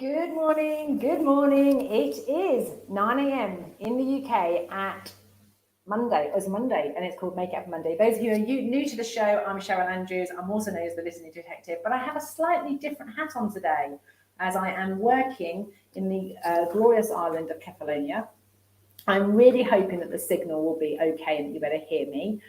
Good morning, good morning. It is 9 a.m. in the UK at Monday. It's Monday and it's called Make It Happen Monday. Those of you who are new to the show, I'm Cheryl Andrews. I'm also known as the Listening Detective, but I have a slightly different hat on today as I am working in the glorious island of Kefalonia. I'm really hoping that the signal will be okay and that you better hear me.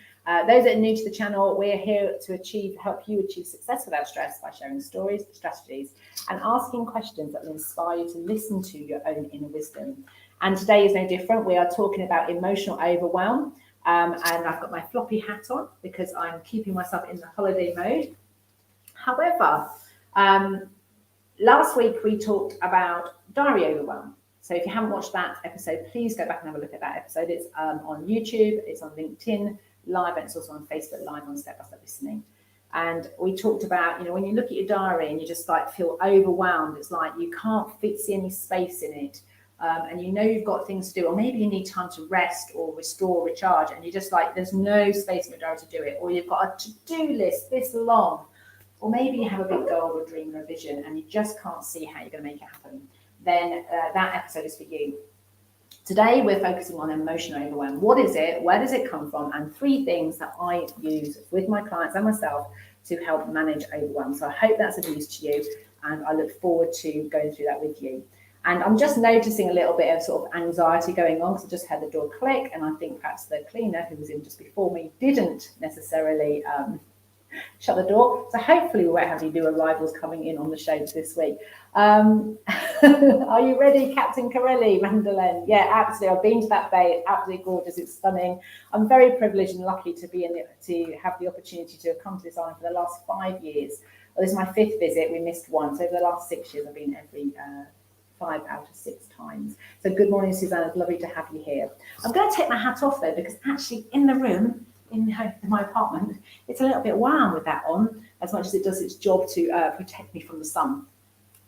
Those that are new to the channel, we're here to help you achieve success without stress by sharing stories, strategies, and asking questions that will inspire you to listen to your own inner wisdom. And today is no different. We are talking about emotional overwhelm. And I've got my floppy hat on because I'm keeping myself in the holiday mode. However, last week we talked about diary overwhelm. So if you haven't watched that episode, please go back and have a look at that episode. It's on YouTube, it's on LinkedIn Live, and it's also on Facebook Live on Step by Step Listening. And we talked about, when you look at your diary and you just feel overwhelmed, it's like you can't see any space in it. And you've got things to do, or maybe you need time to rest or restore, recharge, and you're just there's no space in your diary to do it. Or you've got a to-do list this long, or maybe you have a big goal or dream or a vision and you just can't see how you're going to make it happen. Then that episode is for you. Today, we're focusing on emotional overwhelm. What is it? Where does it come from? And 3 things that I use with my clients and myself to help manage overwhelm. So I hope that's of use to you, and I look forward to going through that with you. And I'm just noticing a little bit of sort of anxiety going on because I just heard the door click, and I think perhaps the cleaner who was in just before me didn't necessarily shut the door. So hopefully we won't have any new arrivals coming in on the show this week. Are you ready, Captain Corelli, Mandolin? Yeah, absolutely. I've been to that bay. It's absolutely gorgeous. It's stunning. I'm very privileged and lucky to be to have the opportunity to have come to this island for the last 5 years. Well, this is my 5th visit. We missed one. So over the last 6 years, I've been every 5 out of 6 times. So good morning, Suzanne. It's lovely to have you here. I'm going to take my hat off though, because actually in the room, in my apartment, it's a little bit warm with that on, as much as it does its job to protect me from the sun.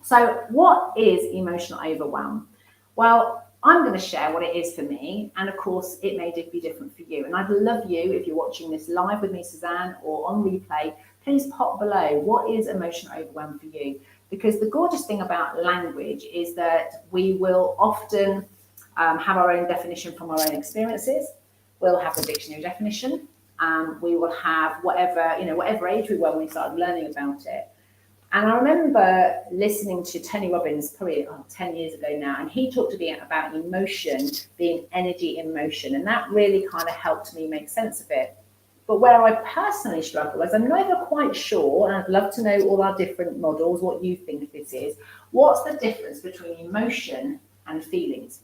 So what is emotional overwhelm? Well, I'm going to share what it is for me, and of course it may be different for you. And I'd love you, if you're watching this live with me, Suzanne, or on replay, please pop below, what is emotional overwhelm for you? Because the gorgeous thing about language is that we will often have our own definition from our own experiences. We'll have the dictionary definition. We will have whatever age we were when we started learning about it. And I remember listening to Tony Robbins probably 10 years ago now, and he talked to me about emotion being energy in motion. And that really kind of helped me make sense of it. But where I personally struggle is I'm never quite sure, and I'd love to know all our different models, what you think this is. What's the difference between emotion and feelings?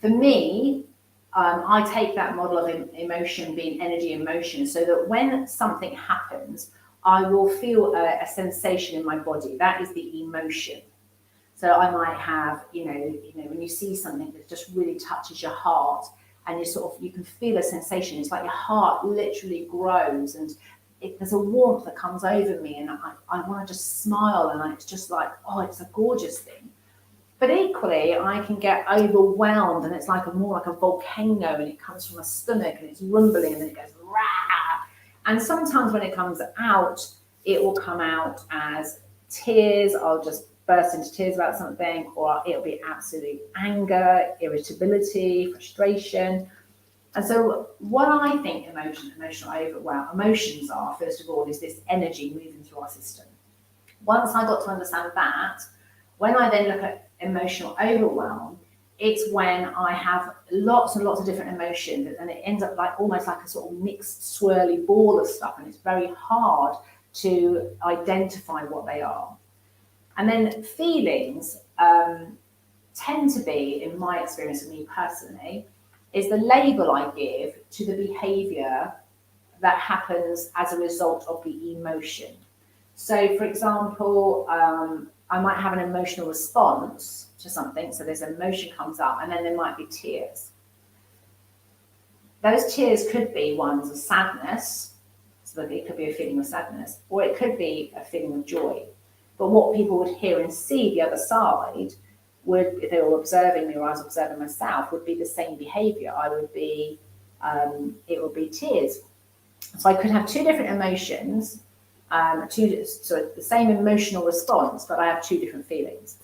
For me, I take that model of emotion being energy in motion, so that when something happens, I will feel a sensation in my body. That is the emotion. So I might have, when you see something that just really touches your heart, and you can feel a sensation. It's like your heart literally grows, and there's a warmth that comes over me, and I want to just smile, and it's just like, oh, it's a gorgeous thing. But equally, I can get overwhelmed, and it's more like a volcano, and it comes from my stomach, and it's rumbling, and then it goes rah. And sometimes when it comes out, it will come out as tears. I'll just burst into tears about something, or it'll be absolute anger, irritability, frustration. And so what I think emotional overwhelm, emotions are, first of all, is this energy moving through our system. Once I got to understand that, when I then look at emotional overwhelm, it's when I have lots and lots of different emotions, and it ends up almost like a sort of mixed swirly ball of stuff, and it's very hard to identify what they are. And then feelings tend to be, in my experience of me personally, is the label I give to the behavior that happens as a result of the emotion. So for example, I might have an emotional response to something. So there's emotion comes up, and then there might be tears. Those tears could be ones of sadness. So it could be a feeling of sadness, or it could be a feeling of joy. But what people would hear and see the other side would, if they were observing me or I was observing myself, would be the same behavior. It would be tears. So I could have 2 different emotions, So the same emotional response, but I have two different feelings.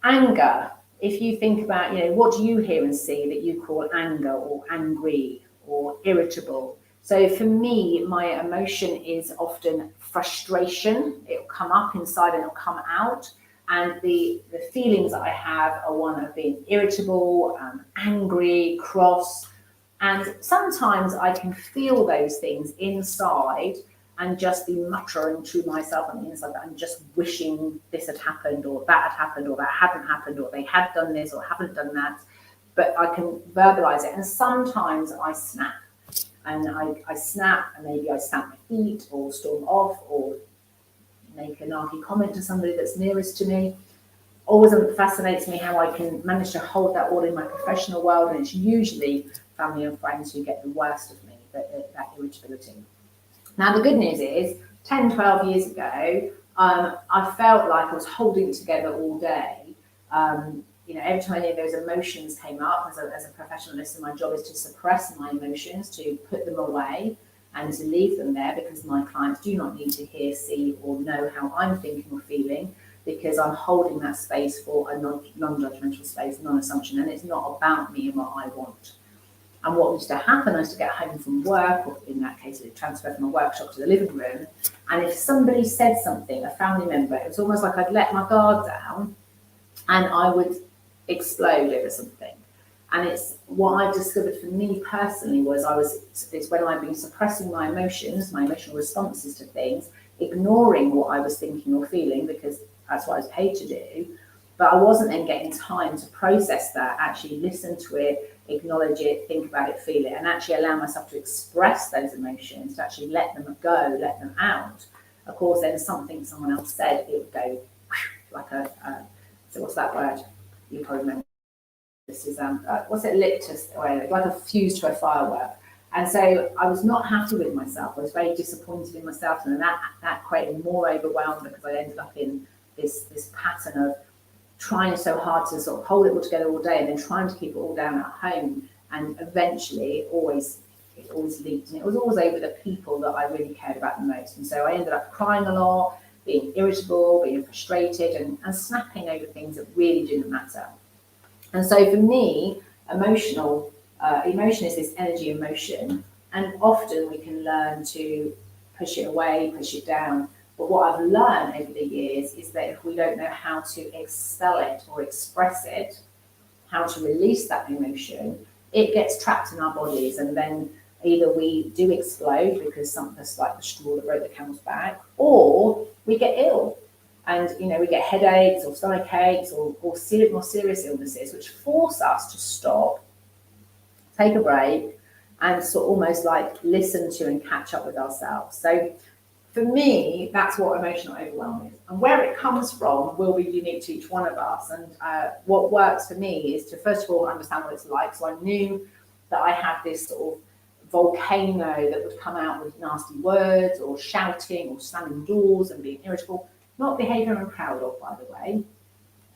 Anger, if you think about, what do you hear and see that you call anger or angry or irritable? So for me, my emotion is often frustration. It'll come up inside and it'll come out. And the feelings that I have are one of being irritable, angry, cross. And sometimes I can feel those things inside and just be muttering to myself on the inside that I'm just wishing this had happened, or that had happened, or that hadn't happened, or they had done this or haven't done that. But I can verbalize it. And sometimes I snap. And I snap, and maybe I stamp my feet or storm off or make a narky comment to somebody that's nearest to me. Always fascinates me how I can manage to hold that all in my professional world, and it's usually family and friends who get the worst of me, that irritability. Now, the good news is 10, 12 years ago, I felt like I was holding it together all day. Every time any of those emotions came up, as a professional listener, my job is to suppress my emotions, to put them away and to leave them there, because my clients do not need to hear, see, or know how I'm thinking or feeling, because I'm holding that space for a non-judgmental space, non-assumption, and it's not about me and what I want. And what used to happen, I used to get home from work, or in that case, it transferred from a workshop to the living room, and if somebody said something, a family member, it was almost like I'd let my guard down, and I would explode over something. And it's what I discovered for me personally it's when I've been suppressing my emotions, my emotional responses to things, ignoring what I was thinking or feeling, because that's what I was paid to do. But I wasn't then getting time to process that, actually listen to it, acknowledge it, think about it, feel it, and actually allow myself to express those emotions, to actually let them go, let them out. Of course, then someone else said, it would go like so what's that word? You probably remember. This is lit to, like a fuse to a firework. And so I was not happy with myself. I was very disappointed in myself, and that created more overwhelm, because I ended up in this pattern of trying so hard to sort of hold it all together all day, and then trying to keep it all down at home. And eventually it always leaked, and it was always over the people that I really cared about the most. And so I ended up crying a lot, being irritable, being frustrated, and snapping over things that really didn't matter. And so for me, emotion is this energy emotion, and often we can learn to push it away, push it down. But what I've learned over the years is that if we don't know how to expel it or express it, how to release that emotion, it gets trapped in our bodies, and then either we do explode because something's like the straw that broke the camel's back, or we get ill. And we get headaches or stomach aches or more serious illnesses, which force us to stop, take a break, and sort of almost like listen to and catch up with ourselves. So for me, that's what emotional overwhelm is. And where it comes from will be unique to each one of us. And what works for me is to, first of all, understand what it's like. So I knew that I had this sort of volcano that would come out with nasty words or shouting or slamming doors and being irritable. Not behaviour I'm proud of, by the way,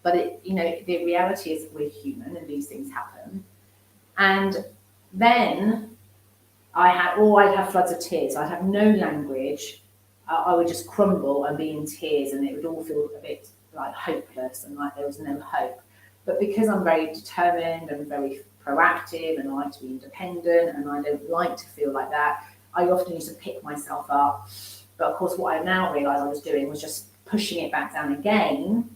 but the reality is that we're human and these things happen. And then I'd have floods of tears. I'd have no language. I would just crumble and be in tears, and it would all feel a bit like hopeless and like there was no hope. But because I'm very determined and very proactive, and I like to be independent, and I don't like to feel like that, I often used to pick myself up. But of course, what I now realised I was doing was just pushing it back down again,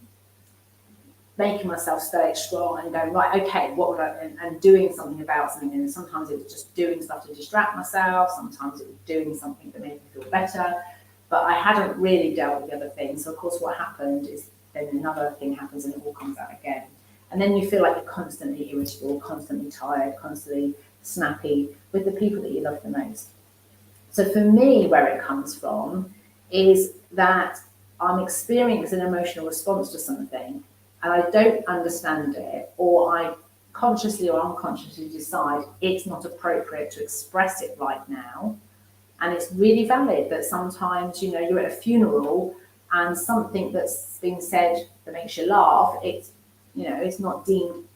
making myself stay strong and going, right, okay, what would and doing something about something. And sometimes it was just doing stuff to distract myself. Sometimes it was doing something that made me feel better. But I hadn't really dealt with the other things. So of course, what happened is then another thing happens and it all comes out again. And then you feel like you're constantly irritable, constantly tired, constantly snappy with the people that you love the most. So for me, where it comes from is that I'm experiencing an emotional response to something, and I don't understand it, or I consciously or unconsciously decide it's not appropriate to express it right now. And it's really valid that sometimes, you're at a funeral and something that's been said that makes you laugh, it's not deemed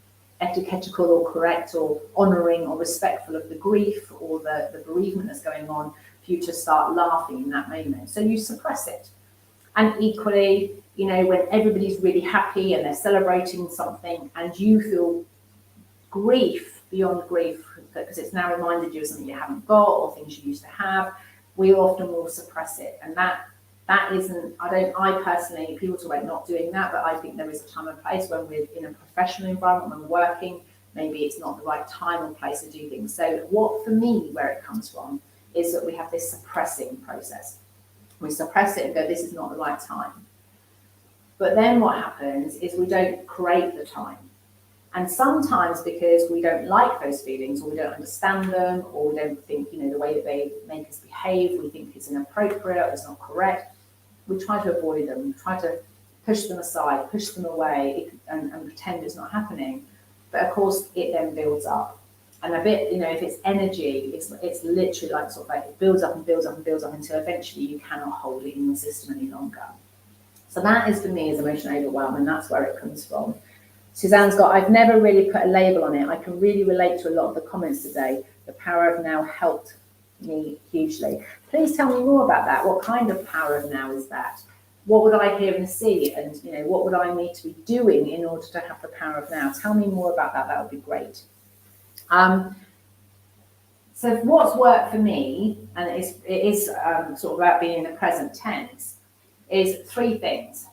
etiquettical or correct or honouring or respectful of the grief or the bereavement that's going on. for you to start laughing in that moment. So you suppress it. And equally, when everybody's really happy and they're celebrating something and you feel grief, beyond grief, because it's now reminded you of something you haven't got or things you used to have, we often will suppress it. And that isn't, I personally, people talk about not doing that, but I think there is a time and place when we're in a professional environment, when we're working, maybe it's not the right time or place to do things. So for me, where it comes from is that we have this suppressing process. We suppress it and go, this is not the right time. But then what happens is we don't create the time. And sometimes because we don't like those feelings, or we don't understand them, or we don't think, the way that they make us behave, we think it's inappropriate, it's not correct, we try to avoid them, try to push them aside, push them away, and pretend it's not happening. But of course, it then builds up. And a bit, if it's energy, it's literally like it builds up and builds up and builds up until eventually you cannot hold it in your system any longer. So that is, for me, is emotional overwhelm, and that's where it comes from. Suzanne's got, I've never really put a label on it. I can really relate to a lot of the comments today. The power of now helped me hugely. Please tell me more about that. What kind of power of now is that? What would I hear and see? And, what would I need to be doing in order to have the power of now? Tell me more about that. That would be great. So what's worked for me, and it is sort of about being in the present tense, is three things.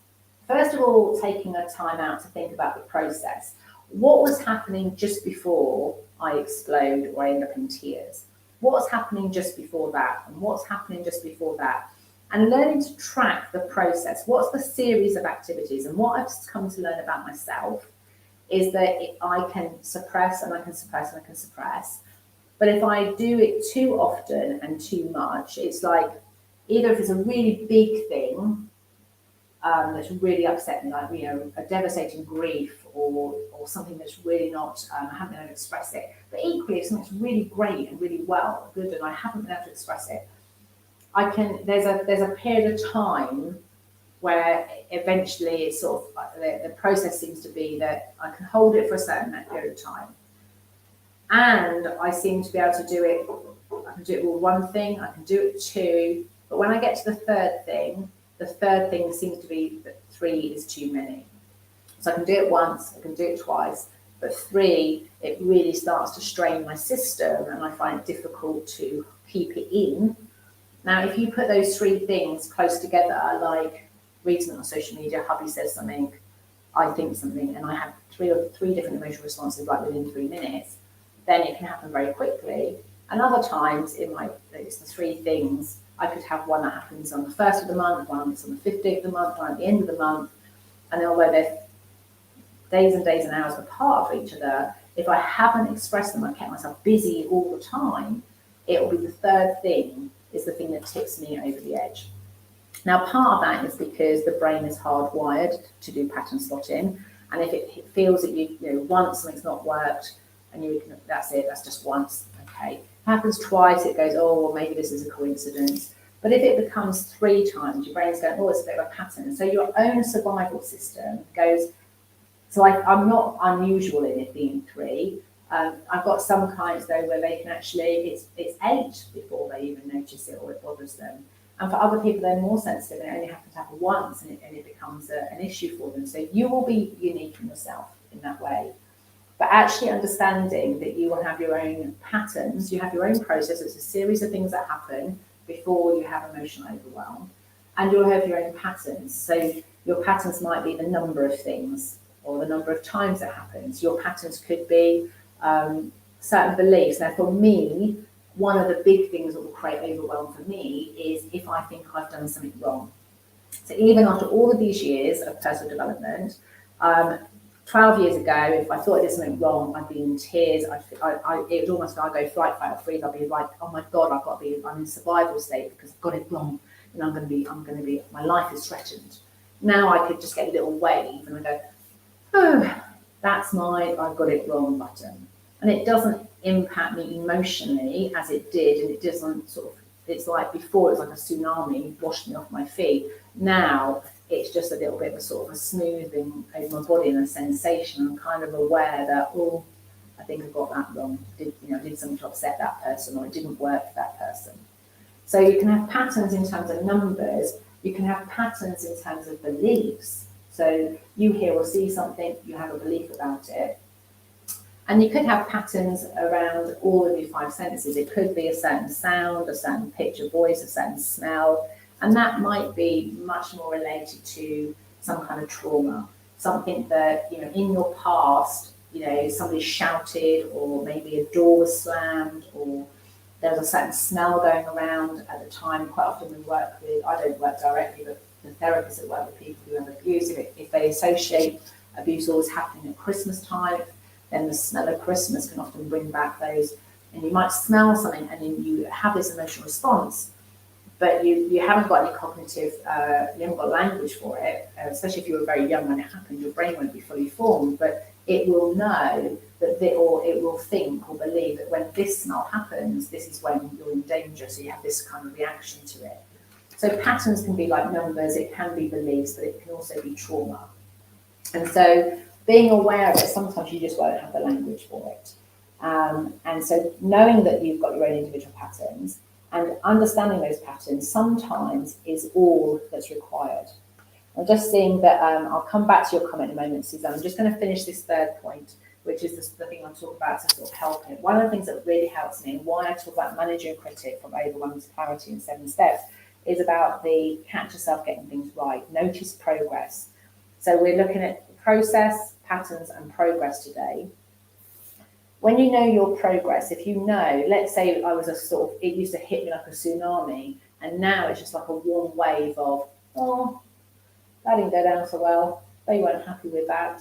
First of all, taking a time out to think about the process. What was happening just before I explode or I end up in tears? What's happening just before that? And what's happening just before that? And learning to track the process. What's the series of activities? And what I've come to learn about myself is that I can suppress and I can suppress and I can suppress. But if I do it too often and too much, it's like, either if it's a really big thing, that's really upset me, like a devastating grief or something that's really not, I haven't been able to express it. But equally, if something's really great and really good, and I haven't been able to express it, there's a period of time where eventually it's sort of the process seems to be that I can hold it for a certain period of time, and I seem to be able to do it. I can do it with one thing, I can do it two, but when I get to the third thing seems to be that three is too many. So I can do it once, I can do it twice, but three, it really starts to strain my system and I find it difficult to keep it in. Now, if you put those three things close together, like read something on social media, hubby says something, I think something, and I have three different emotional responses like within 3 minutes, then it can happen very quickly. And other times it's the three things. I could have one that happens on the 1st of the month, one that's on the 15th of the month, one at the end of the month. And although they're days and days and hours apart from each other, if I haven't expressed them, I've kept myself busy all the time, it will be the third thing is the thing that tips me over the edge. Now, part of that is because the brain is hardwired to do pattern spotting. And if it feels that once something's not worked and that's it, that's just once, okay. Happens twice, it goes, oh, well, maybe this is a coincidence. But if it becomes 3 times, your brain's going, oh, it's a bit of a pattern. So your own survival system goes, so I'm not unusual in it being 3. I've got some clients, though, where they can actually, it's 8 before they even notice it or it bothers them. And for other people, they're more sensitive and it only happens to happen once and it becomes an issue for them. So you will be unique in yourself in that way. But actually understanding that you will have your own patterns, you have your own process, it's a series of things that happen before you have emotional overwhelm, and you'll have your own patterns. So your patterns might be the number of things or the number of times it happens. Your patterns could be certain beliefs. Now, for me, one of the big things that will create overwhelm for me is if I think I've done something wrong. So even after all of these years of personal development, 12 years ago, if I thought I did something wrong, I'd be in tears. It was almost like I'd go flight, fight, or freeze. I'd be like, oh my God, I'm in survival state because I've got it wrong. And I'm going to be, my life is threatened. Now I could just get a little wave and I go, oh, that's my I've got it wrong button. And it doesn't impact me emotionally as it did. And it doesn't it's like before, it was like a tsunami, washed me off my feet. Now, it's just a little bit of a sort of a smoothing over my body and a sensation. I'm kind of aware that, oh, I think I got that wrong. Did something to upset that person, or it didn't work for that person. So you can have patterns in terms of numbers, you can have patterns in terms of beliefs. So you hear or see something, you have a belief about it. And you could have patterns around all of your five senses. It could be a certain sound, a certain pitch of voice, a certain smell, and that might be much more related to some kind of trauma, something that, you know, in your past, you know, somebody shouted, or maybe a door was slammed, or there was a certain smell going around at the time. Quite often we work with, I don't work directly, but the therapists that work with people who have abuse, if they associate abuse always happening at Christmas time, then the smell of Christmas can often bring back those, and you might smell something and then you have this emotional response, but you haven't got any cognitive, you haven't got language for it, especially if you were very young when it happened, your brain won't be fully formed, but it will know that, or it will think or believe that when this smell happens, this is when you're in danger, so you have this kind of reaction to it. So patterns can be like numbers, it can be beliefs, but it can also be trauma. And so being aware of it, sometimes you just won't have the language for it. And so knowing that you've got your own individual patterns and understanding those patterns sometimes is all that's required. I'm just seeing that, I'll come back to your comment in a moment, Suzanne. I'm just going to finish this third point, which is the thing I'll talk about to sort of help it. One of the things that really helps me, and why I talk about managing a critic from Overwhelm to Clarity in 7 steps, is about the catch yourself getting things right, notice progress. So we're looking at process, patterns, and progress today. When you know your progress, if you know, let's say I was a sort of, it used to hit me like a tsunami, and now it's just like a warm wave of, oh, that didn't go down so well, they weren't happy with that.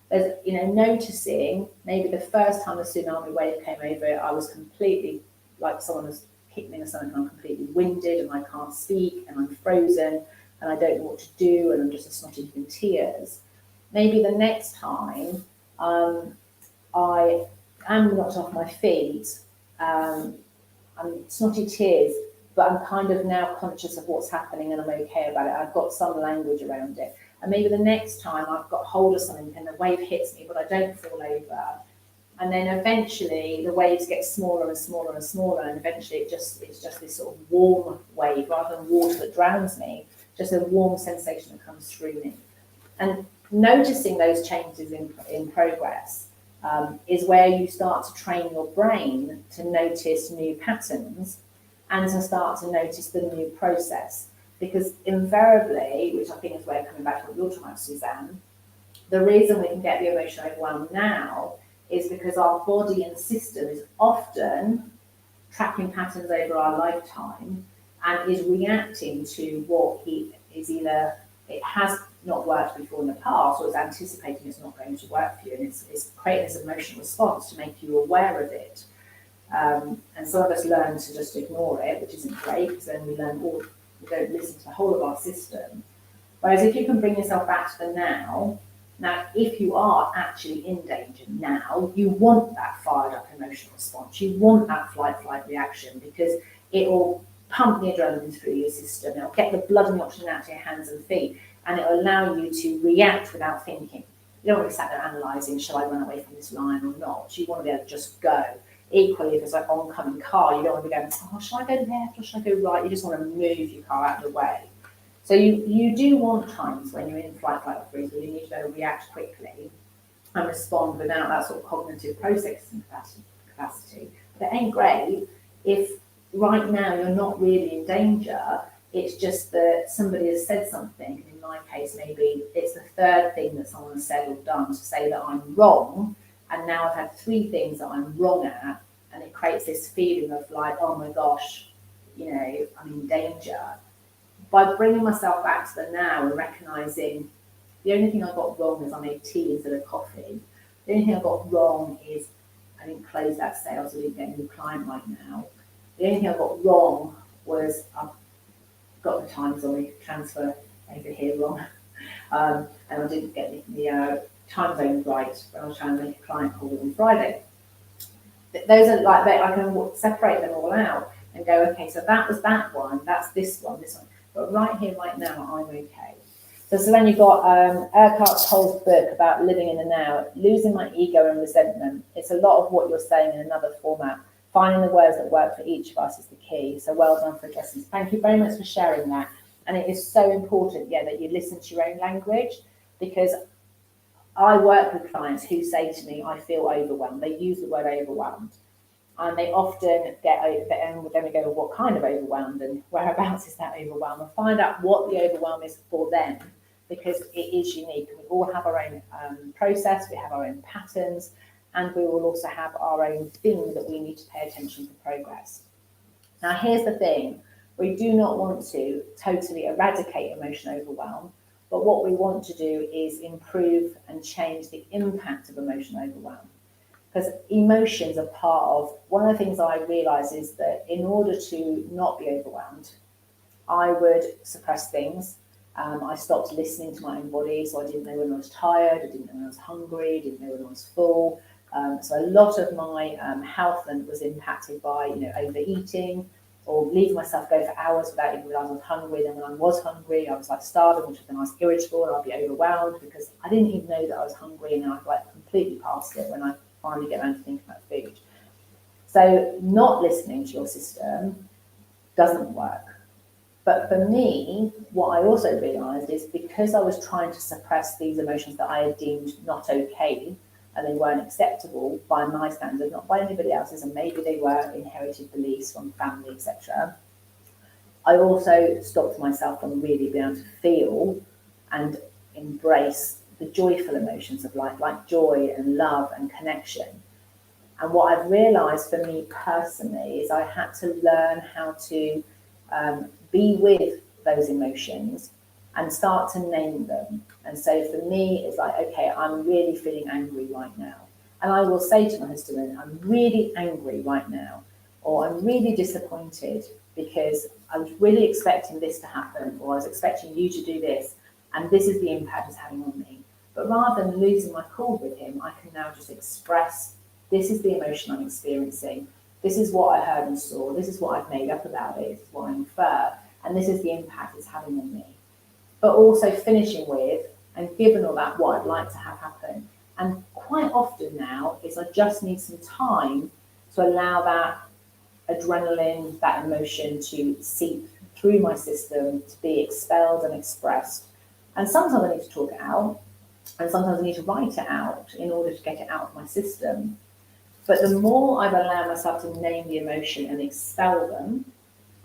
There's, you know, noticing maybe the first time the tsunami wave came over, I was completely, like someone has hit me in the stomach and I'm completely winded and I can't speak and I'm frozen and I don't know what to do and I'm just a snotty in tears. Maybe the next time I am knocked off my feet, I'm snotty tears, but I'm kind of now conscious of what's happening and I'm okay about it. I've got some language around it. And maybe the next time I've got hold of something and the wave hits me, but I don't fall over. And then eventually the waves get smaller and smaller and smaller, and eventually it's just this sort of warm wave rather than water that drowns me, just a warm sensation that comes through me. And noticing those changes in progress is where you start to train your brain to notice new patterns and to start to notice the new process. Because invariably, which I think is where coming back to what you're talking about, Suzanne, the reason we can get the emotional overwhelm now is because our body and system is often tracking patterns over our lifetime and is reacting to what is either it has not worked before in the past or is anticipating it's not going to work for you, and it's creating this emotional response to make you aware of it. And some of us learn to just ignore it, which isn't great, because then we don't listen to the whole of our system. Whereas if you can bring yourself back to the now, if you are actually in danger now, you want that fired up emotional response. You want that flight reaction, because it will pump the adrenaline through your system. It'll get the blood and the oxygen out to your hands and feet, and it'll allow you to react without thinking. You don't want to be sat there analysing, shall I run away from this lion or not? You want to be able to just go. Equally, if it's like oncoming car, you don't want to be going, oh, shall I go left or shall I go right? You just want to move your car out of the way. So you do want times when you're in flight or freeze where you need to be able to react quickly and respond without that sort of cognitive processing capacity. But it ain't great if right now you're not really in danger. It's just that somebody has said something. In my case, maybe it's the third thing that someone has said or done to say that I'm wrong. And now I've had 3 things that I'm wrong at, and it creates this feeling of like, oh my gosh, you know, I'm in danger. By bringing myself back to the now and recognising the only thing I got wrong is I made tea instead of coffee. The only thing I got wrong is I didn't close that sale, so I didn't get a new client right now. The only thing I got wrong was I've got the times on the transfer over here wrong, and I didn't get the time zone right when I was trying to make a client call on Friday. Those are like, I can separate them all out and go, okay, so that was that one, that's this one. But right here, right now, I'm okay. So then you've got Eckhart Tolle's book about living in the now, losing my ego and resentment. It's a lot of what you're saying in another format. finding the words that work for each of us is the key. So well done for addressing this. Thank you very much for sharing that. And it is so important, that you listen to your own language, because I work with clients who say to me, I feel overwhelmed. They use the word overwhelmed. And they often get over, and then we go, well, what kind of overwhelmed and whereabouts is that overwhelm? And find out what the overwhelm is for them, because it is unique. We all have our own process, we have our own patterns, and we will also have our own thing that we need to pay attention to progress. Now, here's the thing. We do not want to totally eradicate emotional overwhelm, but what we want to do is improve and change the impact of emotional overwhelm. Because emotions are part of, one of the things I realise is that in order to not be overwhelmed, I would suppress things. I stopped listening to my own body, so I didn't know when I was tired, I didn't know when I was hungry, I didn't know when I was full. So a lot of my health was impacted by, overeating, or leaving myself go for hours without even realising I was hungry. Then when I was hungry, I was like starving, which then I was irritable and I'd be overwhelmed because I didn't even know that I was hungry, and then I'd like completely past it when I finally get around to thinking about food. So not listening to your system doesn't work. But for me, what I also realised is because I was trying to suppress these emotions that I had deemed not okay, and they weren't acceptable by my standard, not by anybody else's, and maybe they were inherited beliefs from family, etc. I also stopped myself from really being able to feel and embrace the joyful emotions of life, like joy and love and connection. And what I've realised for me personally is I had to learn how to be with those emotions and start to name them. And so for me, it's like, okay, I'm really feeling angry right now. And I will say to my husband, I'm really angry right now, or I'm really disappointed because I was really expecting this to happen, or I was expecting you to do this, and this is the impact it's having on me. But rather than losing my cool with him, I can now just express, this is the emotion I'm experiencing, this is what I heard and saw, this is what I've made up about it, this is what I infer, and this is the impact it's having on me. But also finishing with, and given all that, what I'd like to have happen. And quite often now is I just need some time to allow that adrenaline, that emotion to seep through my system, to be expelled and expressed. And sometimes I need to talk it out, and sometimes I need to write it out in order to get it out of my system. But the more I've allowed myself to name the emotion and expel them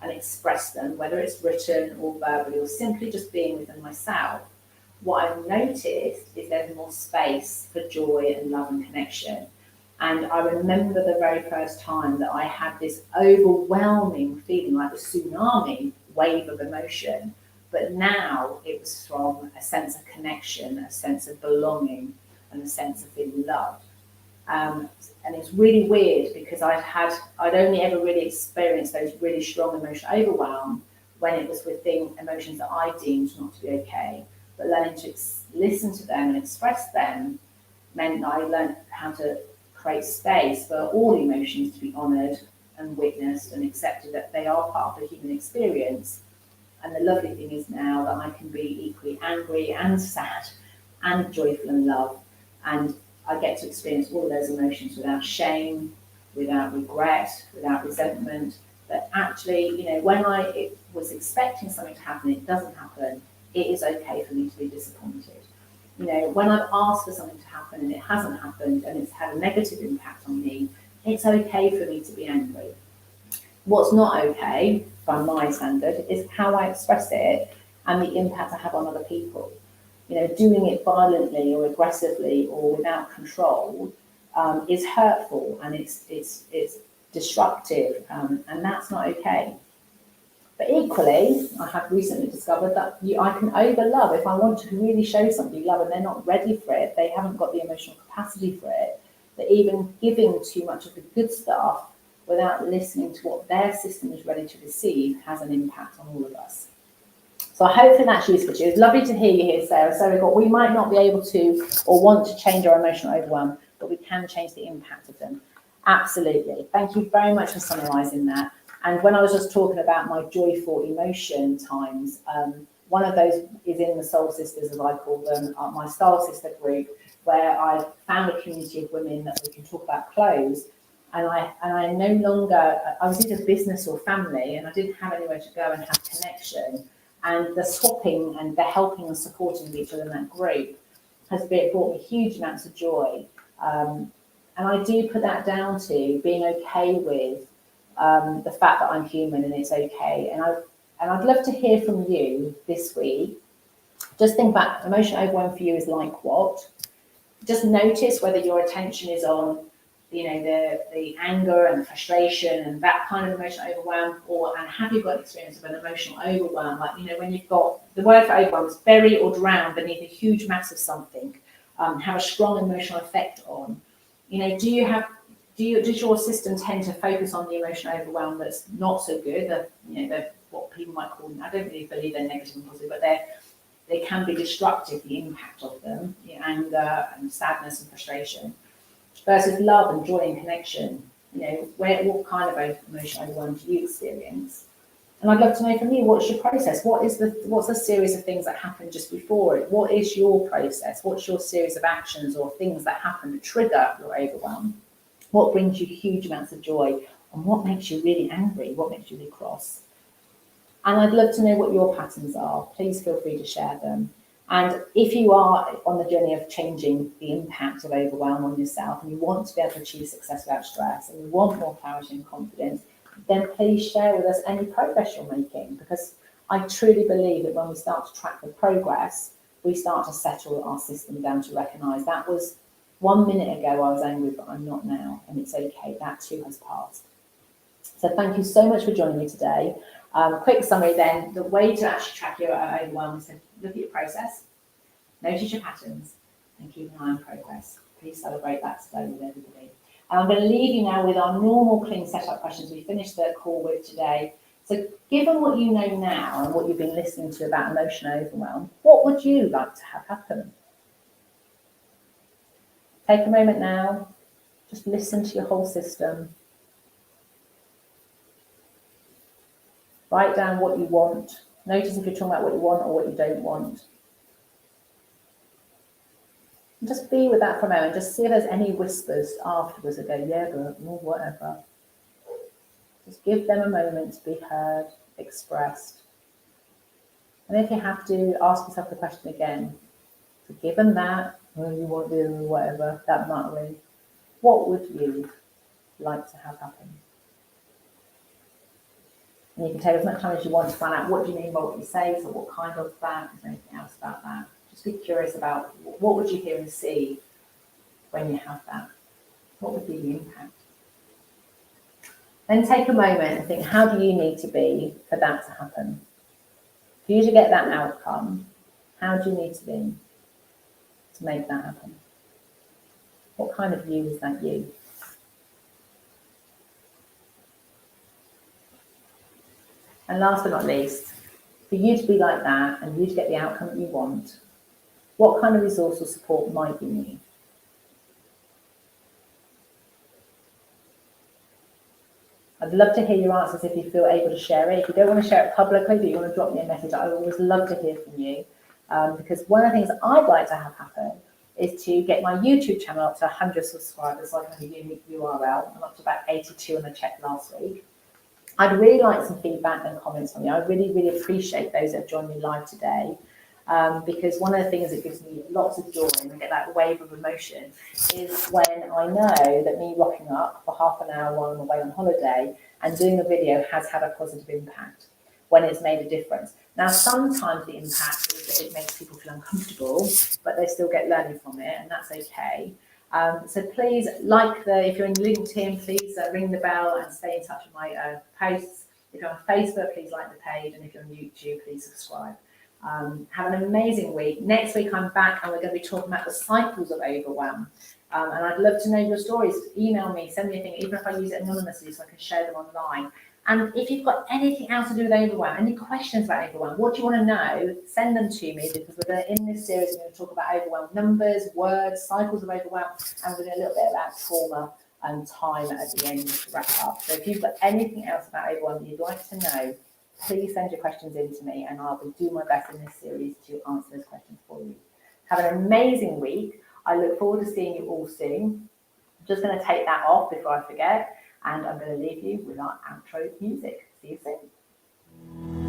and express them, whether it's written or verbally or simply just being with them myself, what I've noticed is there's more space for joy and love and connection. And I remember the very first time that I had this overwhelming feeling, like a tsunami wave of emotion. But now it was from a sense of connection, a sense of belonging, and a sense of feeling loved. And it's really weird because I'd only ever really experienced those really strong emotional overwhelm when it was with emotions that I deemed not to be okay. But learning to listen to them and express them meant that I learned how to create space for all emotions to be honoured and witnessed and accepted, that they are part of the human experience. And the lovely thing is now that I can be equally angry and sad and joyful and love, and I get to experience all of those emotions without shame, without regret, without resentment. That actually, when I was expecting something to happen, it doesn't happen. It is okay for me to be disappointed. When I've asked for something to happen and it hasn't happened and it's had a negative impact on me, it's okay for me to be angry. What's not okay, by my standard, is how I express it and the impact I have on other people. Doing it violently or aggressively or without control is hurtful, and it's disruptive, and that's not okay. But equally, I have recently discovered that I can overlove if I want to really show somebody love and they're not ready for it, they haven't got the emotional capacity for it, that even giving too much of the good stuff without listening to what their system is ready to receive has an impact on all of us. So hopefully that's useful to you. It's lovely to hear you here, Sarah. So we might not be able to or want to change our emotional overwhelm, but we can change the impact of them. Absolutely. Thank you very much for summarising that. And when I was just talking about my joyful emotion times, one of those is in the Soul Sisters, as I call them, my Style Sister group, where I found a community of women that we can talk about clothes. And I no longer, I was either business or family, and I didn't have anywhere to go and have connection. And the swapping and the helping and supporting of each other in that group has brought me huge amounts of joy. And I do put that down to being okay with the fact that I'm human and it's okay. And I'd love to hear from you this week. Just think back, emotional overwhelm for you is like what? Just notice whether your attention is on, the anger and the frustration and that kind of emotional overwhelm, and have you got experience of an emotional overwhelm? Like, when you've got the word for overwhelm is bury or drown beneath a huge mass of something, have a strong emotional effect on. Does your system tend to focus on the emotional overwhelm that's not so good? The what people might call, I don't really believe they're negative and positive, but they can be destructive, the impact of them, anger and sadness and frustration, versus love and joy and connection. What kind of emotional overwhelm do you experience? And I'd love to know from you, what's your process? What's the series of things that happen just before it? What is your process? What's your series of actions or things that happen to trigger your overwhelm? What brings you huge amounts of joy? And what makes you really angry? What makes you really cross? And I'd love to know what your patterns are. Please feel free to share them. And if you are on the journey of changing the impact of overwhelm on yourself, and you want to be able to achieve success without stress, and you want more clarity and confidence, then please share with us any progress you're making, because I truly believe that when we start to track the progress, we start to settle our system down to recognise that was 1 minute ago I was angry, but I'm not now, and it's okay, that too has passed. So thank you so much for joining me today. Quick summary then, the way to actually track your overwhelm is to look at your process, notice your patterns, and keep an eye on progress. Please celebrate that today with everybody. And I'm going to leave you now with our normal clean setup questions we finished the call with today. So given what you know now and what you've been listening to about emotional overwhelm, what would you like to have happen? Take a moment now, just listen to your whole system. Write down what you want. Notice if you're talking about what you want or what you don't want. And just be with that for a moment. Just see if there's any whispers afterwards that go, yeah, but whatever. Just give them a moment to be heard, expressed. And if you have to, ask yourself the question again. So given that, you want to do whatever, that muttering, what would you like to have happen? And you can take as much time as you want to find out what do you mean by what you say, so what kind of that, is there anything else about that? Just be curious about what would you hear and see when you have that? What would be the impact? Then take a moment and think, how do you need to be for that to happen? For you to get that outcome, how do you need to be to make that happen? What kind of you is that you? And last but not least, for you to be like that and you to get the outcome that you want, what kind of resource or support might you need? I'd love to hear your answers if you feel able to share it. If you don't want to share it publicly, but you want to drop me a message, I would always love to hear from you. Because one of the things I'd like to have happen is to get my YouTube channel up to 100 subscribers, so I can have a unique URL. I'm up to about 82 on the check last week. I'd really like some feedback and comments from you. I really, really appreciate those that have joined me live today, because one of the things that gives me lots of joy and I get that wave of emotion is when I know that me rocking up for half an hour while I'm away on holiday and doing a video has had a positive impact, when it's made a difference. Now, sometimes the impact is that it makes people feel uncomfortable, but they still get learning from it, and that's okay. So please, if you're in LinkedIn, please ring the bell and stay in touch with my posts. If you're on Facebook, please like the page, and if you're on YouTube, please subscribe. Have an amazing week. Next week I'm back and we're going to be talking about the cycles of overwhelm. And I'd love to know your stories. Email me, send me a thing, even if I use it anonymously so I can share them online. And if you've got anything else to do with overwhelm, any questions about overwhelm, what do you want to know, send them to me, because in this series we're going to talk about overwhelm numbers, words, cycles of overwhelm, and we're going to do a little bit about trauma and time at the end to wrap up. So if you've got anything else about overwhelm that you'd like to know, please send your questions in to me and I'll do my best in this series to answer those questions for you. Have an amazing week. I look forward to seeing you all soon. just going to take that off before I forget, and I'm going to leave you with our outro music. See you soon.